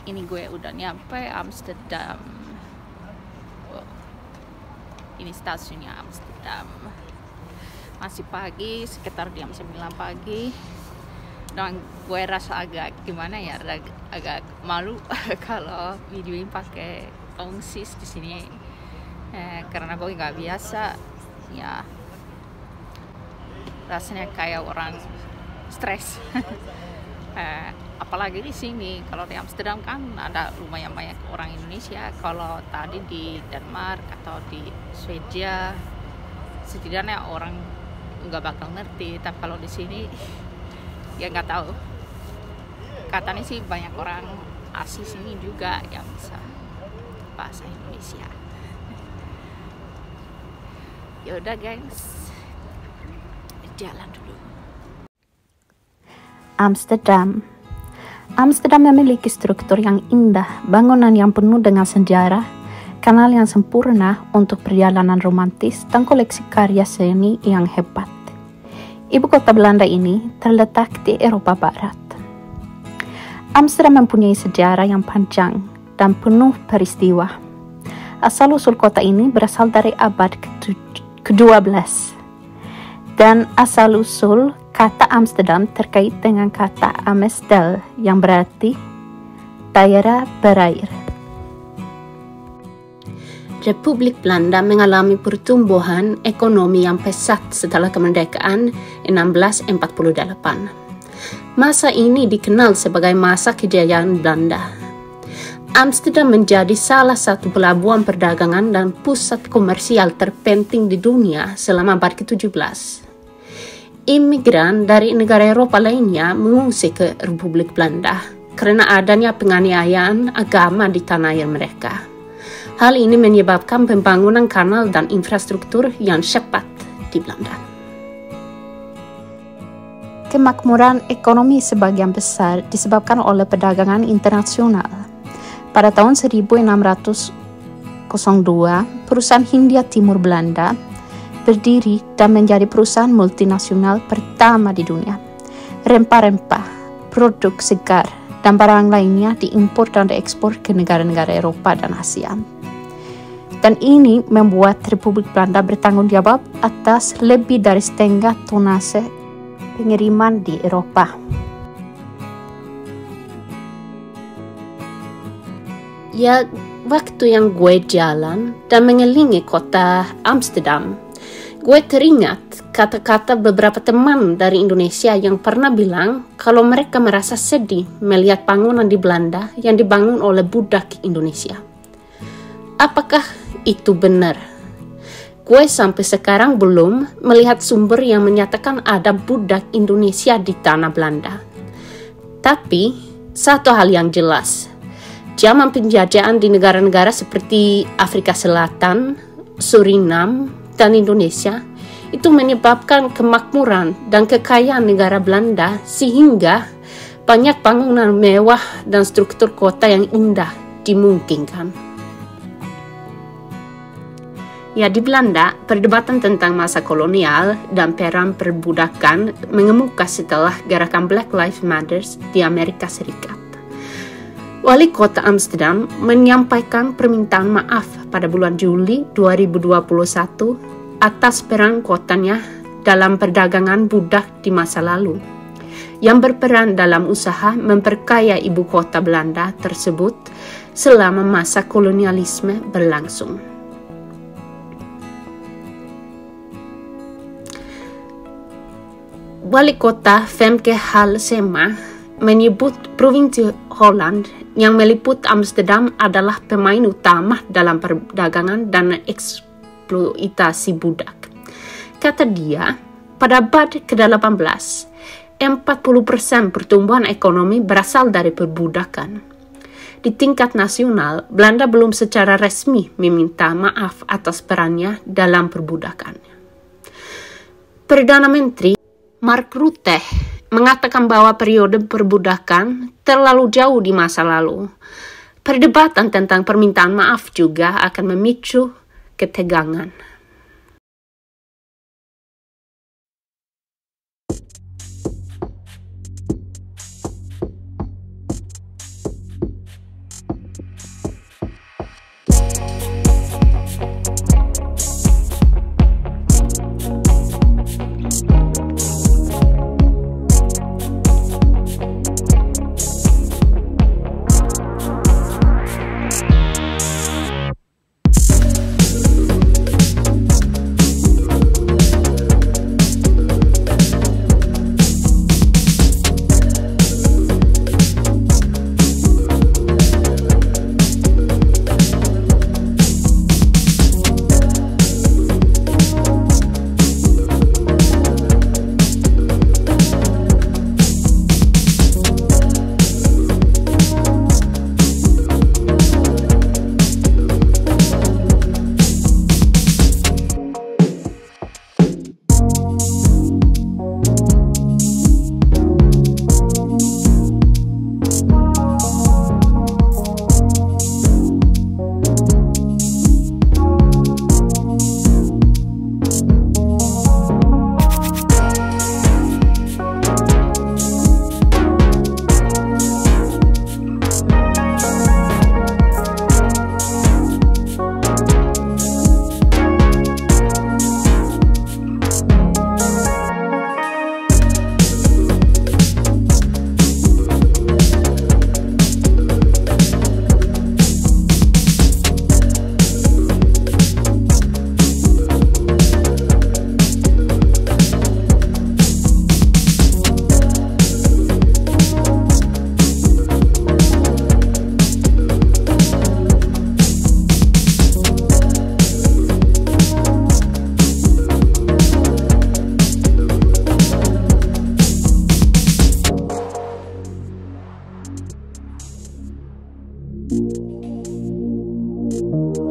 Ini gue udah nyampe Amsterdam. Oh, ini stasiunnya Amsterdam. Masih pagi, sekitar jam 9 pagi. Dan gue rasa agak gimana ya, agak malu kalau videoin pakai tongsis di sini. Karena gue nggak biasa, ya rasanya kayak orang stres. Apalagi di sini, kalau di Amsterdam kan ada lumayan banyak orang Indonesia. Kalau tadi di Denmark atau di Swedia, setidaknya orang nggak bakal ngerti. Tapi kalau di sini, ya nggak tahu. Katanya sih banyak orang asli sini juga yang bisa bahasa Indonesia. Ya udah guys, jalan dulu. Amsterdam. Amsterdam memiliki struktur yang indah, bangunan yang penuh dengan sejarah, kanal yang sempurna untuk perjalanan romantis, dan koleksi karya seni yang hebat. Ibu kota Belanda ini terletak di Eropa Barat. Amsterdam mempunyai sejarah yang panjang dan penuh peristiwa. Asal-usul kota ini berasal dari abad ke-12. Dan asal-usul kata Amsterdam terkait dengan kata Amstel yang berarti daerah berair. Republik Belanda mengalami pertumbuhan ekonomi yang pesat setelah kemerdekaan 1648. Masa ini dikenal sebagai masa kejayaan Belanda. Amsterdam menjadi salah satu pelabuhan perdagangan dan pusat komersial terpenting di dunia selama abad ke-17. Imigran dari negara Eropa lainnya mengungsi ke Republik Belanda karena adanya penganiayaan agama di tanah air mereka. Hal ini menyebabkan pembangunan kanal dan infrastruktur yang cepat di Belanda. Kemakmuran ekonomi sebagian besar disebabkan oleh perdagangan internasional. Pada tahun 1602, perusahaan Hindia Timur Belanda berdiri dan menjadi perusahaan multinasional pertama di dunia. Rempah-rempah, produk segar, dan barang lainnya diimpor dan diekspor ke negara-negara Eropa dan Asia. Dan ini membuat Republik Belanda bertanggung jawab atas lebih dari setengah tonase pengiriman di Eropa. Ya, waktu yang gue jalan dan mengelilingi kota Amsterdam, gue teringat kata-kata beberapa teman dari Indonesia yang pernah bilang kalau mereka merasa sedih melihat bangunan di Belanda yang dibangun oleh budak Indonesia. Apakah itu benar? Gue sampai sekarang belum melihat sumber yang menyatakan ada budak Indonesia di tanah Belanda. Tapi, satu hal yang jelas, zaman penjajahan di negara-negara seperti Afrika Selatan, Suriname, dan Indonesia itu menyebabkan kemakmuran dan kekayaan negara Belanda sehingga banyak bangunan mewah dan struktur kota yang indah dimungkinkan. Ya, di Belanda, perdebatan tentang masa kolonial dan perang perbudakan mengemuka setelah gerakan Black Lives Matter di Amerika Serikat. Wali kota Amsterdam menyampaikan permintaan maaf pada bulan Juli 2021 atas peran kotanya dalam perdagangan budak di masa lalu, yang berperan dalam usaha memperkaya ibu kota Belanda tersebut selama masa kolonialisme berlangsung. Wali kota Femke Halsema menyebut Provinsi Holland yang meliput Amsterdam adalah pemain utama dalam perdagangan dan eksploitasi budak. Kata dia, pada abad ke-18, 40% pertumbuhan ekonomi berasal dari perbudakan. Di tingkat nasional, Belanda belum secara resmi meminta maaf atas perannya dalam perbudakan. Perdana Menteri Mark Rutte mengatakan bahwa periode perbudakan terlalu jauh di masa lalu. Perdebatan tentang permintaan maaf juga akan memicu ketegangan. you.